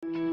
Welcome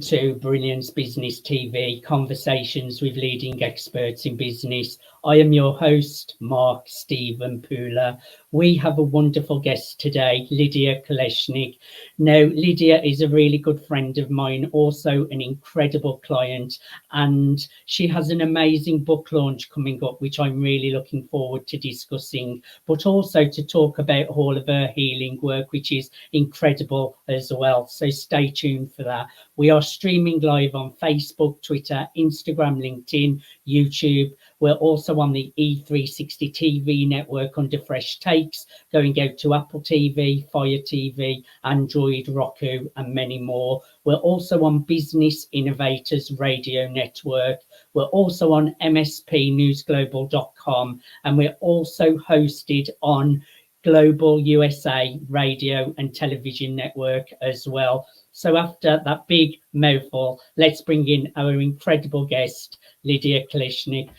to Brilliance Business TV, conversations with leading experts in business. I am your host, Mark Stephen Pooler. We have a wonderful guest today, Lidia Kuleshnyk. Now, Lidia is a really good friend of mine, also an incredible client, and she has an amazing book launch coming up, which I'm really looking forward to discussing, but also to talk about all of her healing work, which is incredible as well. So stay tuned for that. We are streaming live on Facebook, Twitter, Instagram, LinkedIn, YouTube. We're also on the E360 TV network under Fresh Takes, going out to Apple TV, Fire TV, Android, Roku, and many more. We're also on Business Innovators Radio Network. We're also on mspnewsglobal.com, and we're also hosted on Global USA Radio and Television Network as well. So after that big mouthful, let's bring in our incredible guest, Lidia Kuleshnyk.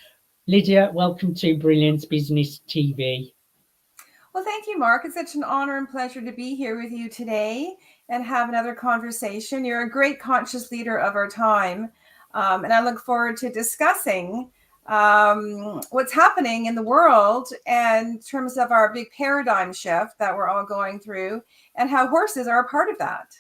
Lidia, welcome to Brilliance Business TV. Well, thank you, Mark. It's such an honor and pleasure to be here with you today and have another conversation. You're a great conscious leader of our time, and I look forward to discussing what's happening in the world and in terms of our big paradigm shift that we're all going through and how horses are a part of that.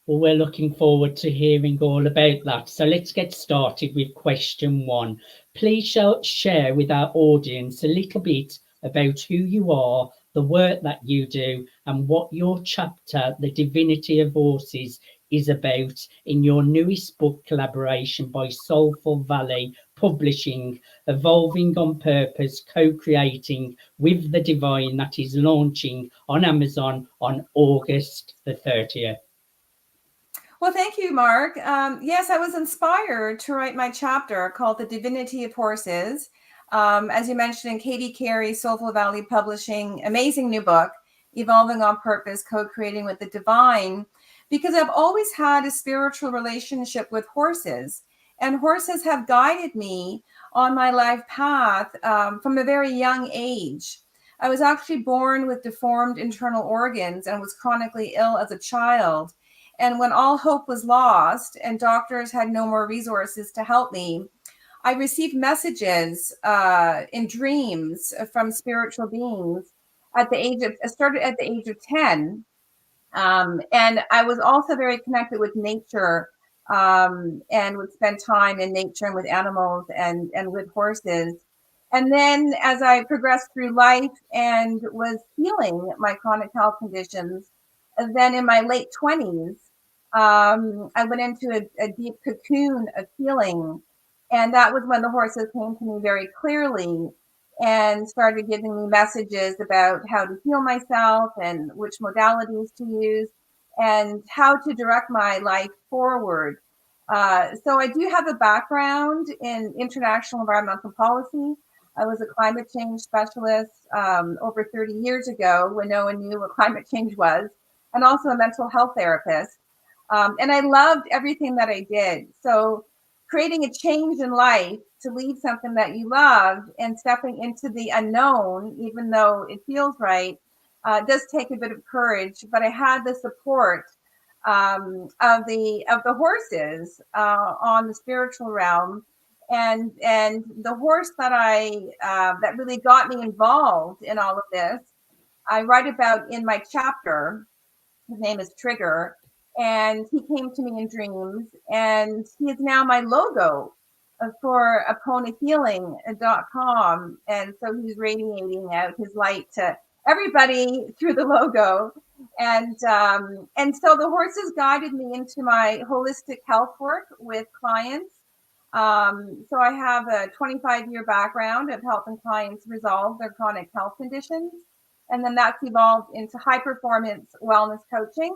Well, we're looking forward to hearing all about that. So let's get started with question one. Please share with our audience a little bit about who you are, the work that you do, and what your chapter, The Divinity of Horses, is about in your newest book collaboration by Soulful Valley Publishing, Evolving on Purpose, Co-Creating with the Divine, that is launching on Amazon on August the 30th. Well, thank you, Mark. Yes, I was inspired to write my chapter called The Divinity of Horses. As you mentioned, in Katie Carey's Soulful Valley Publishing, amazing new book, Evolving on Purpose, Co-Creating with the Divine, because I've always had a spiritual relationship with horses, and horses have guided me on my life path from a very young age. I was actually born with deformed internal organs and was chronically ill as a child. And when all hope was lost and doctors had no more resources to help me, I received messages in dreams from spiritual beings I started at the age of 10. And I was also very connected with nature and would spend time in nature and with animals and with horses. And then as I progressed through life and was healing my chronic health conditions, and then in my late 20s, I went into a deep cocoon of healing. And that was when the horses came to me very clearly and started giving me messages about how to heal myself and which modalities to use and how to direct my life forward. So I do have a background in international environmental policy. I was a climate change specialist over 30 years ago when no one knew what climate change was, and also a mental health therapist. And I loved everything that I did. So creating a change in life to leave something that you love and stepping into the unknown, even though it feels right, does take a bit of courage. But I had the support of the horses on the spiritual realm, and the horse that that really got me involved in all of this, I write about in my chapter. His name is Trigger. And he came to me in dreams, and he is now my logo for AponaHealing.com. And so he's radiating out his light to everybody through the logo. And so the horses guided me into my holistic health work with clients. So I have a 25-year background of helping clients resolve their chronic health conditions. And then that's evolved into high performance wellness coaching.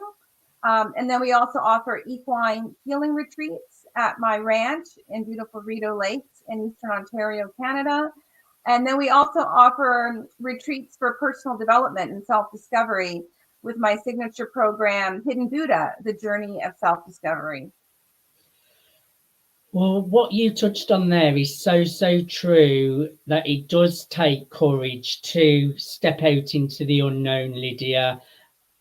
And then we also offer Equine Healing Retreats at my ranch in beautiful Rideau Lakes in Eastern Ontario, Canada. And then we also offer retreats for personal development and self-discovery with my signature program, Hidden Buddha, The Journey of Self-Discovery. Well, what you touched on there is so, so true, that it does take courage to step out into the unknown, Lydia,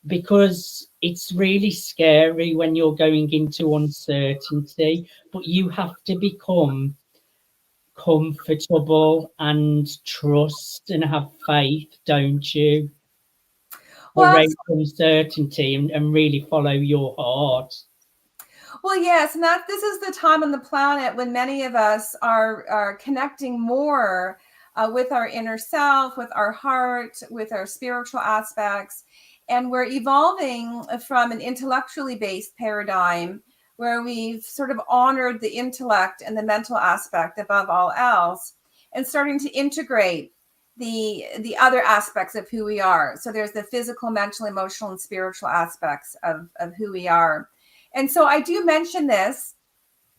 because it's really scary when you're going into uncertainty, but you have to become comfortable and trust and have faith, don't you? Well, Around uncertainty, and really follow your heart. Well, yes, and that this is the time on the planet when many of us are connecting more with our inner self, with our heart, with our spiritual aspects, and we're evolving from an intellectually based paradigm where we've sort of honored the intellect and the mental aspect above all else, and starting to integrate the other aspects of who we are. So there's the physical, mental, emotional, and spiritual aspects of who we are. And so I do mention this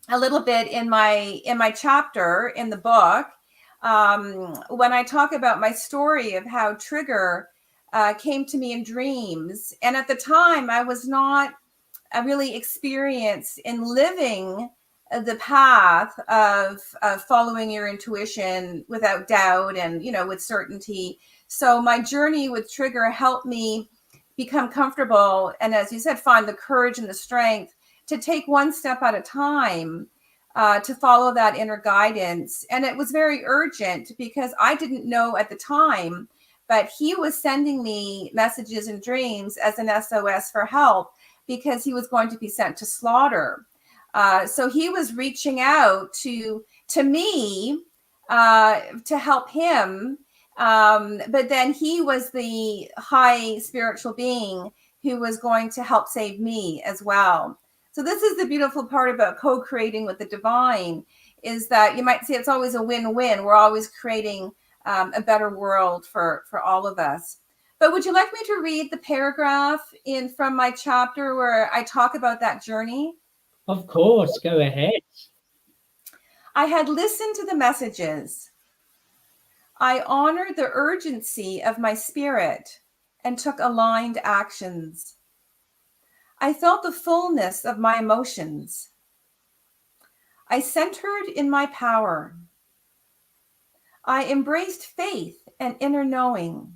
a little bit in my chapter in the book, when I talk about my story of how trigger came to me in dreams. And at the time, I was not really experienced in living the path of following your intuition without doubt and, with certainty. So my journey with trigger helped me become comfortable, and as you said, find the courage and the strength to take one step at a time, to follow that inner guidance. And it was very urgent because I didn't know at the time, but he was sending me messages and dreams as an SOS for help because he was going to be sent to slaughter. So he was reaching out to me to help him. But then he was the high spiritual being who was going to help save me as well. So this is the beautiful part about co-creating with the divine, is that you might say it's always a win-win. We're always creating a better world for all of us. But would you like me to read the paragraph from my chapter where I talk about that journey? Of course, go ahead. I had listened to the messages. I honored the urgency of my spirit and took aligned actions. I felt the fullness of my emotions. I centered in my power. I embraced faith and inner knowing.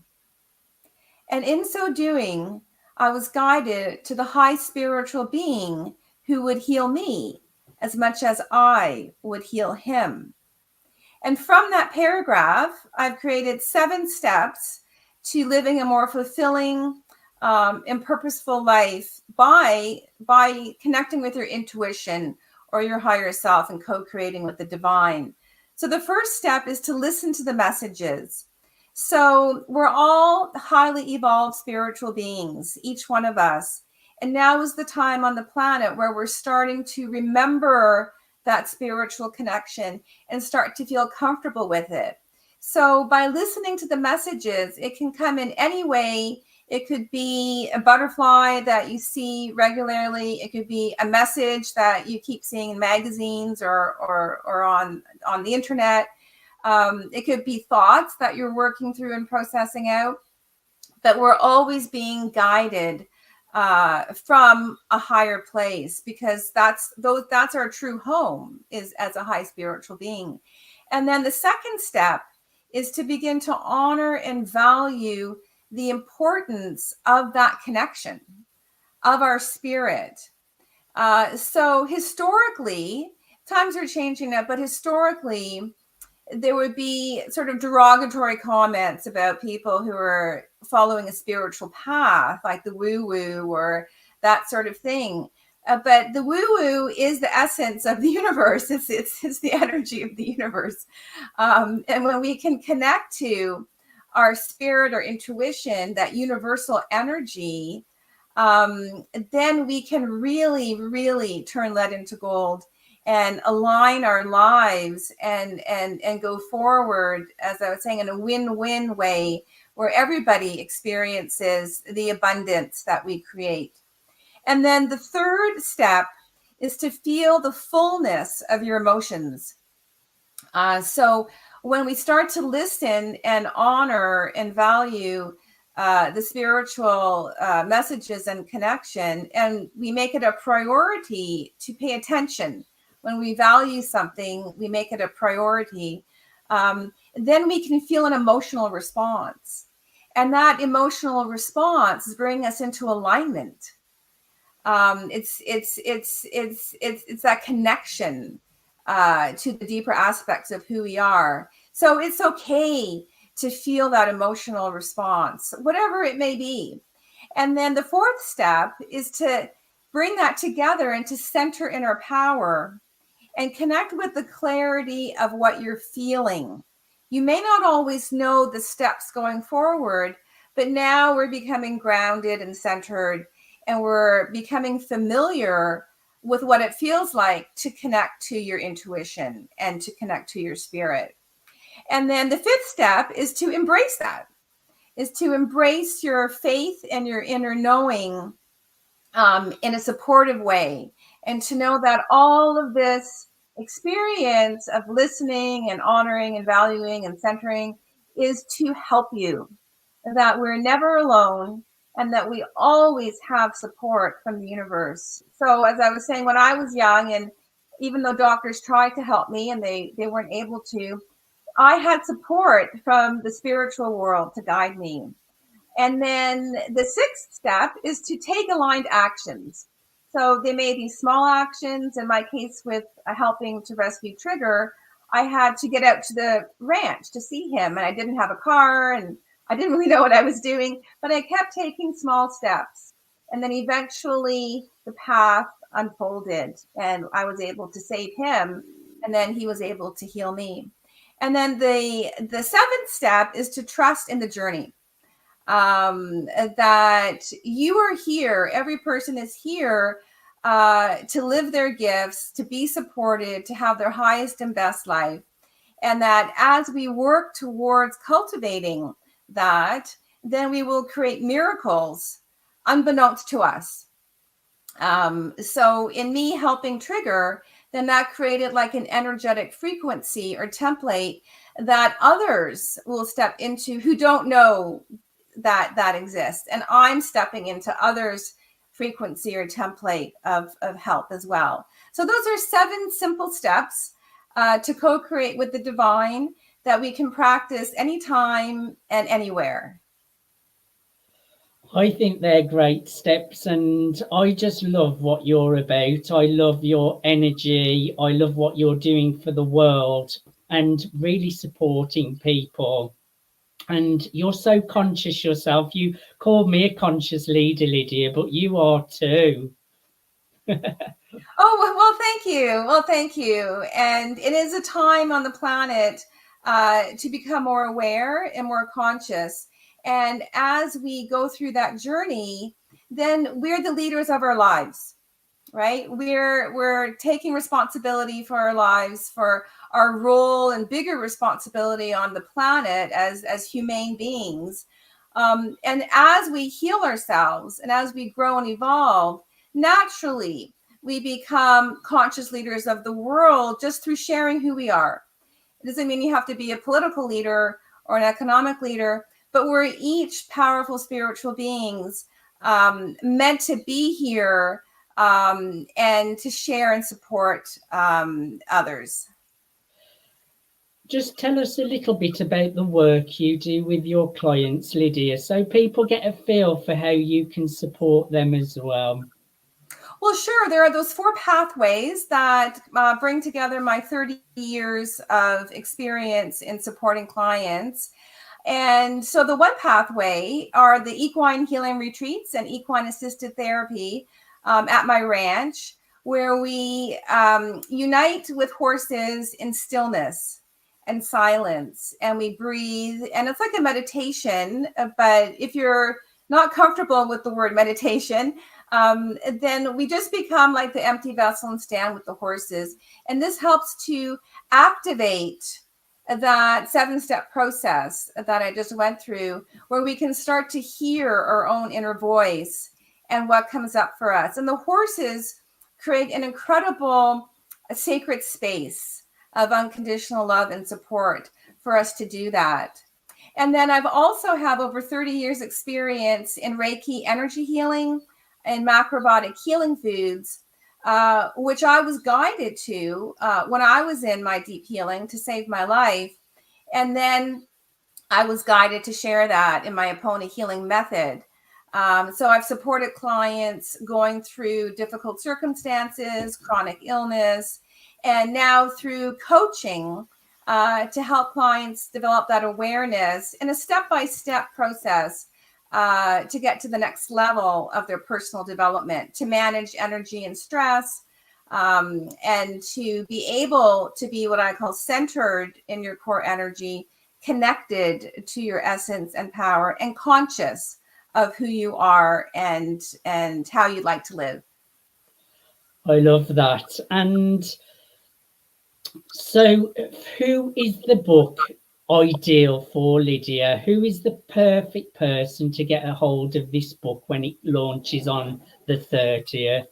And in so doing, I was guided to the high spiritual being who would heal me as much as I would heal him. And from that paragraph, I've created 7 steps to living a more fulfilling and purposeful life by connecting with your intuition or your higher self and co-creating with the divine. So the first step is to listen to the messages. So we're all highly evolved spiritual beings, each one of us. And now is the time on the planet where we're starting to remember that spiritual connection and start to feel comfortable with it. So by listening to the messages, it can come in any way. It could be a butterfly that you see regularly. It could be a message that you keep seeing in magazines or on the internet. It could be thoughts that you're working through and processing out. But we're always being guided from a higher place, because that's our true home, is as a high spiritual being. And then the second step is to begin to honor and value the importance of that connection of our spirit. So historically, times are changing now, but historically, there would be sort of derogatory comments about people who are following a spiritual path, like the woo-woo or that sort of thing. But the woo-woo is the essence of the universe. It's the energy of the universe. And when we can connect to our spirit or intuition, that universal energy, then we can really, really turn lead into gold and align our lives and go forward, as I was saying, in a win-win way where everybody experiences the abundance that we create. And then the third step is to feel the fullness of your emotions. So when we start to listen and honor and value the spiritual messages and connection, and we make it a priority to pay attention when we value something, we make it a priority, then we can feel an emotional response. And that emotional response is bringing us into alignment. It's that connection to the deeper aspects of who we are. So it's okay to feel that emotional response, whatever it may be. And then the fourth step is to bring that together and to center inner power and connect with the clarity of what you're feeling. You may not always know the steps going forward, but now we're becoming grounded and centered, and we're becoming familiar with what it feels like to connect to your intuition and to connect to your spirit. And then the fifth step is to embrace that, is to embrace your faith and your inner knowing in a supportive way, and to know that all of this experience of listening and honoring and valuing and centering is to help you, that we're never alone, and that we always have support from the universe. So as I was saying, when I was young, and even though doctors tried to help me and they weren't able to, I had support from the spiritual world to guide me. And then the sixth step is to take aligned actions. So they may be small actions. In my case, with helping to rescue Trigger, I had to get out to the ranch to see him, and I didn't have a car, and I didn't really know what I was doing, but I kept taking small steps. And then eventually the path unfolded, and I was able to save him, and then he was able to heal me. And then the seventh step is to trust in the journey. That you are here, every person is here to live their gifts, to be supported, to have their highest and best life. And that as we work towards cultivating that, then we will create miracles unbeknownst to us. So in me helping Trigger, then that created like an energetic frequency or template that others will step into who don't know that exists. And I'm stepping into others' frequency or template of help as well. So those are 7 simple steps to co-create with the divine that we can practice anytime and anywhere. I think they're great steps, and I just love what you're about. I love your energy. I love what you're doing for the world and really supporting people. And you're so conscious yourself. You called me a conscious leader, Lydia, but you are too. Oh, well, thank you. Well, thank you. And it is a time on the planet to become more aware and more conscious. And as we go through that journey, then we're the leaders of our lives, right? We're taking responsibility for our lives, for our role and bigger responsibility on the planet as humane beings. And as we heal ourselves and as we grow and evolve, naturally, we become conscious leaders of the world just through sharing who we are. It doesn't mean you have to be a political leader or an economic leader, but we're each powerful spiritual beings meant to be here and to share and support others. Just tell us a little bit about the work you do with your clients, Lydia, so people get a feel for how you can support them as well. Well, sure. There are those 4 pathways that bring together my 30 years of experience in supporting clients. And so the one pathway are the Equine Healing Retreats and Equine-Assisted Therapy at my ranch, where we unite with horses in stillness and silence, and we breathe. And it's like a meditation, but if you're not comfortable with the word meditation, then we just become like the empty vessel and stand with the horses. And this helps to activate that 7-step process that I just went through, where we can start to hear our own inner voice and what comes up for us. And the horses create an incredible sacred space of unconditional love and support for us to do that. And then I've also have over 30 years experience in Reiki energy healing and macrobiotic healing foods which I was guided to when I was in my deep healing to save my life. And then I was guided to share that in my Apona healing method. So I've supported clients going through difficult circumstances, chronic illness, and now through coaching to help clients develop that awareness in a step-by-step process to get to the next level of their personal development, to manage energy and stress, and to be able to be what I call centered in your core energy, connected to your essence and power, and conscious of who you are and how you'd like to live. I love that. And so who is the book ideal for, Lydia? Who is the perfect person to get a hold of this book when it launches on the 30th?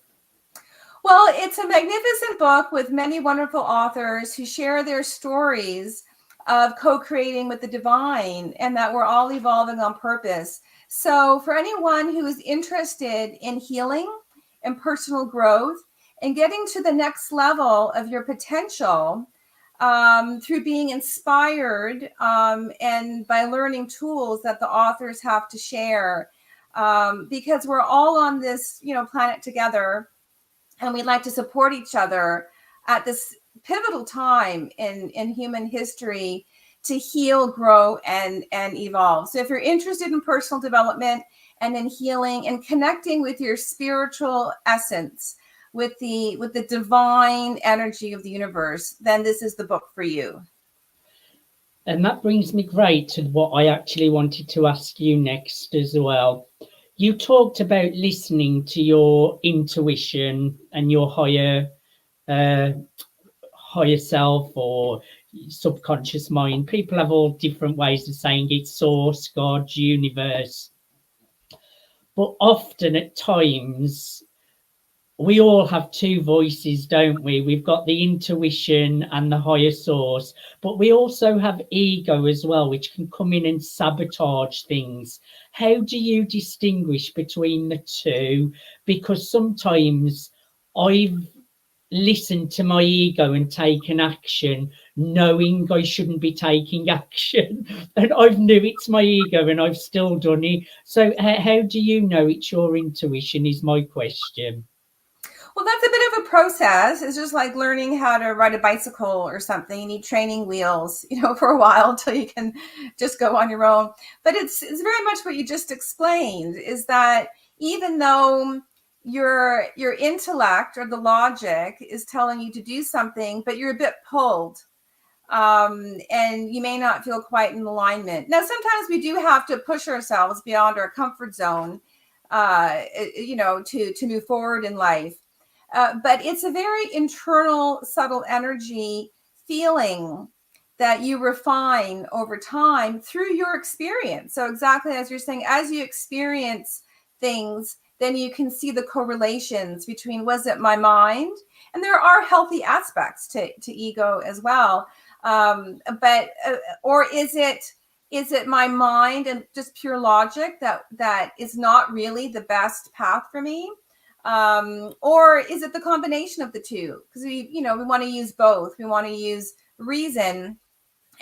Well, it's a magnificent book with many wonderful authors who share their stories of co-creating with the divine, and that we're all evolving on purpose. So for anyone who is interested in healing and personal growth and getting to the next level of your potential through being inspired and by learning tools that the authors have to share, because we're all on this, planet together, and we'd like to support each other at this pivotal time in human history to heal, grow, and evolve. So if you're interested in personal development and in healing and connecting with your spiritual essence, with the divine energy of the universe, then this is the book for you. And that brings me great to what I actually wanted to ask you next as well. You talked about listening to your intuition and your higher self or subconscious mind. People have all different ways of saying it: source, God, universe. But often at times, we all have two voices, don't we? We've got the intuition and the higher source, but we also have ego as well, which can come in and sabotage things. How do you distinguish between the two? Because sometimes I've listened to my ego and taken action knowing I shouldn't be taking action, and I've knew it's my ego and I've still done it. So how do you know it's your intuition is my question. Well, that's a bit of a process. It's just like learning how to ride a bicycle or something. You need training wheels, for a while until you can just go on your own. But it's very much what you just explained, is that even though your intellect or the logic is telling you to do something, but you're a bit pulled, and you may not feel quite in alignment. Now, sometimes we do have to push ourselves beyond our comfort zone, to move forward in life. But it's a very internal, subtle energy feeling that you refine over time through your experience. So exactly as you're saying, as you experience things, then you can see the correlations between, was it my mind? And there are healthy aspects to ego as well. Or is it my mind and just pure logic that is not really the best path for me? Or is it the combination of the two? Because we want to use both. We want to use reason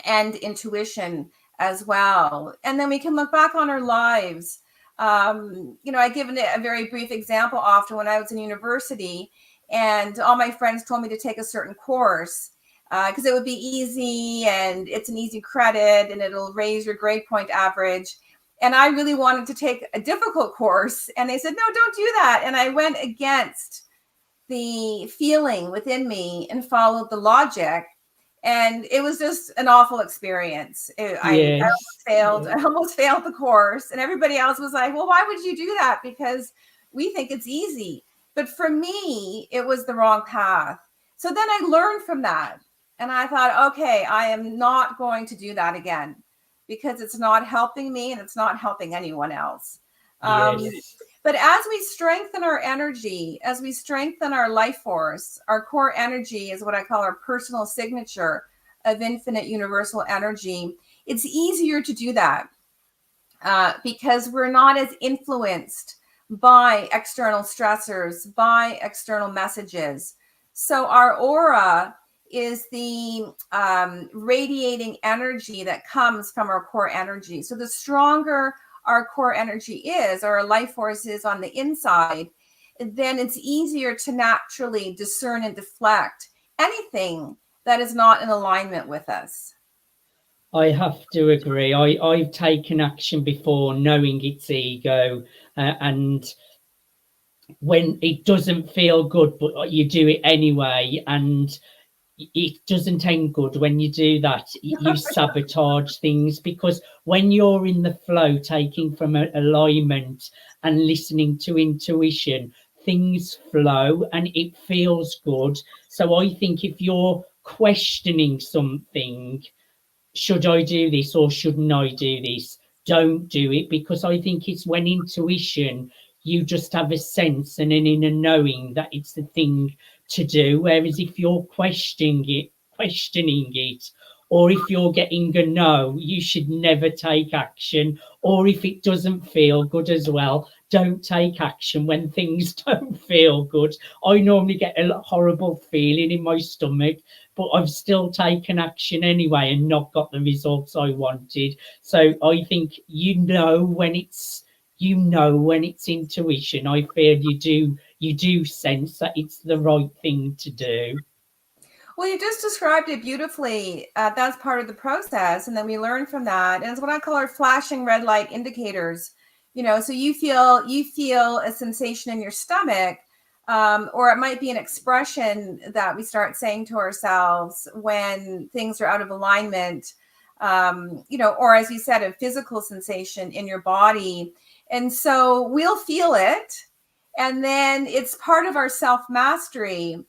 and intuition as well. And then we can look back on our lives. I give a very brief example often when I was in university, and all my friends told me to take a certain course because it would be easy and it's an easy credit and it'll raise your grade point average. And I really wanted to take a difficult course. And they said, no, don't do that. And I went against the feeling within me and followed the logic. And it was just an awful experience. I almost failed the course. And everybody else was like, well, why would you do that? Because we think it's easy. But for me, it was the wrong path. So then I learned from that. And I thought, okay, I am not going to do that again, because it's not helping me and it's not helping anyone else. Yes. But as we strengthen our energy, as we strengthen our life force, our core energy is what I call our personal signature of infinite universal energy. It's easier to do that because we're not as influenced by external stressors, by external messages. So our aura is the radiating energy that comes from our core energy. So the stronger our core energy is, or our life force is on the inside, then it's easier to naturally discern and deflect anything that is not in alignment with us. I have to agree. I've taken action before knowing it's ego, and when it doesn't feel good, but you do it anyway, and it doesn't end good when you do that. You sabotage things, because when you're in the flow, taking from alignment and listening to intuition, things flow and it feels good. So I think if you're questioning something, should I do this or shouldn't I do this? Don't do it, because I think it's when intuition, you just have a sense and an inner knowing that it's the thing to do. Whereas if you're questioning it, or if you're getting a no, you should never take action. Or if it doesn't feel good as well, don't take action when things don't feel good. I normally get a horrible feeling in my stomach, but I've still taken action anyway and not got the results I wanted. So I think when it's intuition. I feel you do sense that it's the right thing to do. Well, you just described it beautifully. That's part of the process. And then we learn from that. And it's what I call our flashing red light indicators. So you feel a sensation in your stomach, or it might be an expression that we start saying to ourselves when things are out of alignment, or as you said, a physical sensation in your body. And so we'll feel it. And then it's part of our self-mastery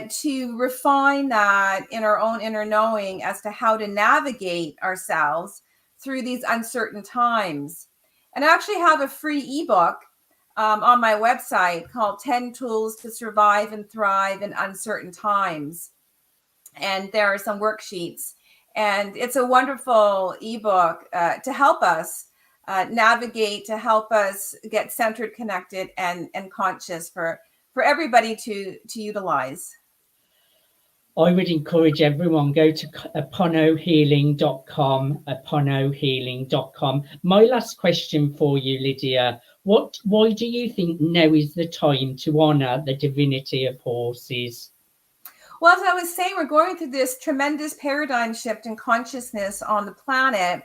to refine that in our own inner knowing as to how to navigate ourselves through these uncertain times. And I actually have a free ebook on my website called 10 Tools to Survive and Thrive in Uncertain Times. And there are some worksheets. And it's a wonderful ebook to help us navigate, to help us get centered, connected, and conscious for everybody to utilize. I would encourage everyone, go to aponahealing.com, aponahealing.com. My last question for you, Lydia, why do you think now is the time to honour the divinity of horses? Well, as I was saying, we're going through this tremendous paradigm shift in consciousness on the planet.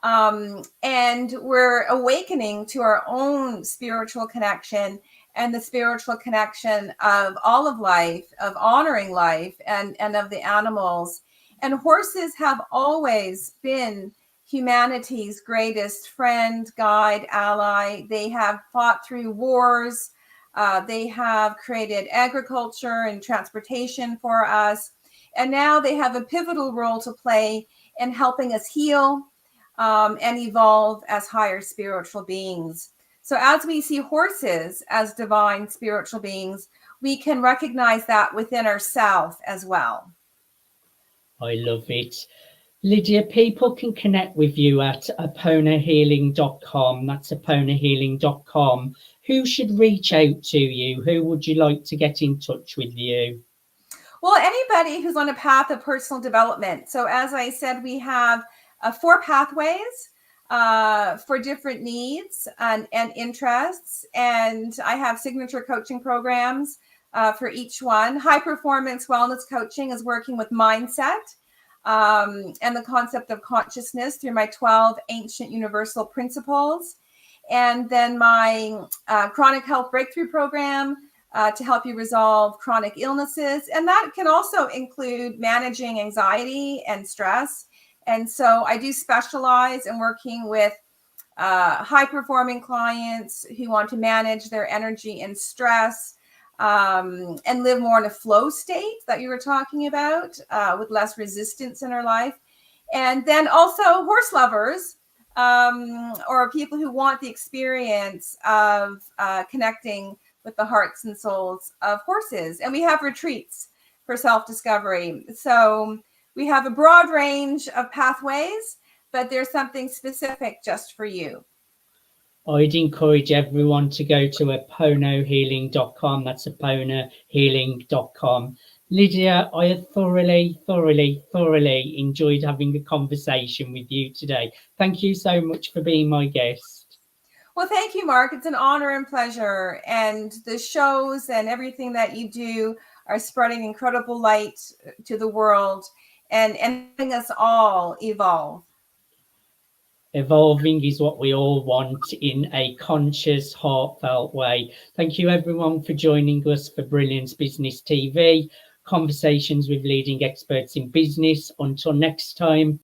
And we're awakening to our own spiritual connection and the spiritual connection of all of life, of honoring life and of the animals. And horses have always been humanity's greatest friend, guide, ally. They have fought through wars. They have created agriculture and transportation for us. And now they have a pivotal role to play in helping us heal and evolve as higher spiritual beings. So as we see horses as divine spiritual beings, we can recognize that within ourselves as well. I love it. Lydia, people can connect with you at aponahealing.com. That's aponahealing.com. Who should reach out to you? Who would you like to get in touch with you? Well, anybody who's on a path of personal development. So as I said, we have 4 pathways for different needs and interests. And I have signature coaching programs for each one. High performance wellness coaching is working with mindset and the concept of consciousness through my 12 ancient universal principles. And then my chronic health breakthrough program to help you resolve chronic illnesses. And that can also include managing anxiety and stress. And so I do specialize in working with high-performing clients who want to manage their energy and stress and live more in a flow state that you were talking about with less resistance in our life. And then also horse lovers or people who want the experience of connecting with the hearts and souls of horses. And we have retreats for self-discovery. So we have a broad range of pathways, but there's something specific just for you. I'd encourage everyone to go to aponahealing.com. That's aponahealing.com. Lydia, I have thoroughly enjoyed having a conversation with you today. Thank you so much for being my guest. Well, thank you, Mark. It's an honor and pleasure. And the shows and everything that you do are spreading incredible light to the world and helping us all evolve. Evolving is what we all want in a conscious, heartfelt way. Thank you, everyone, for joining us for Brilliance Business TV, conversations with leading experts in business. Until next time.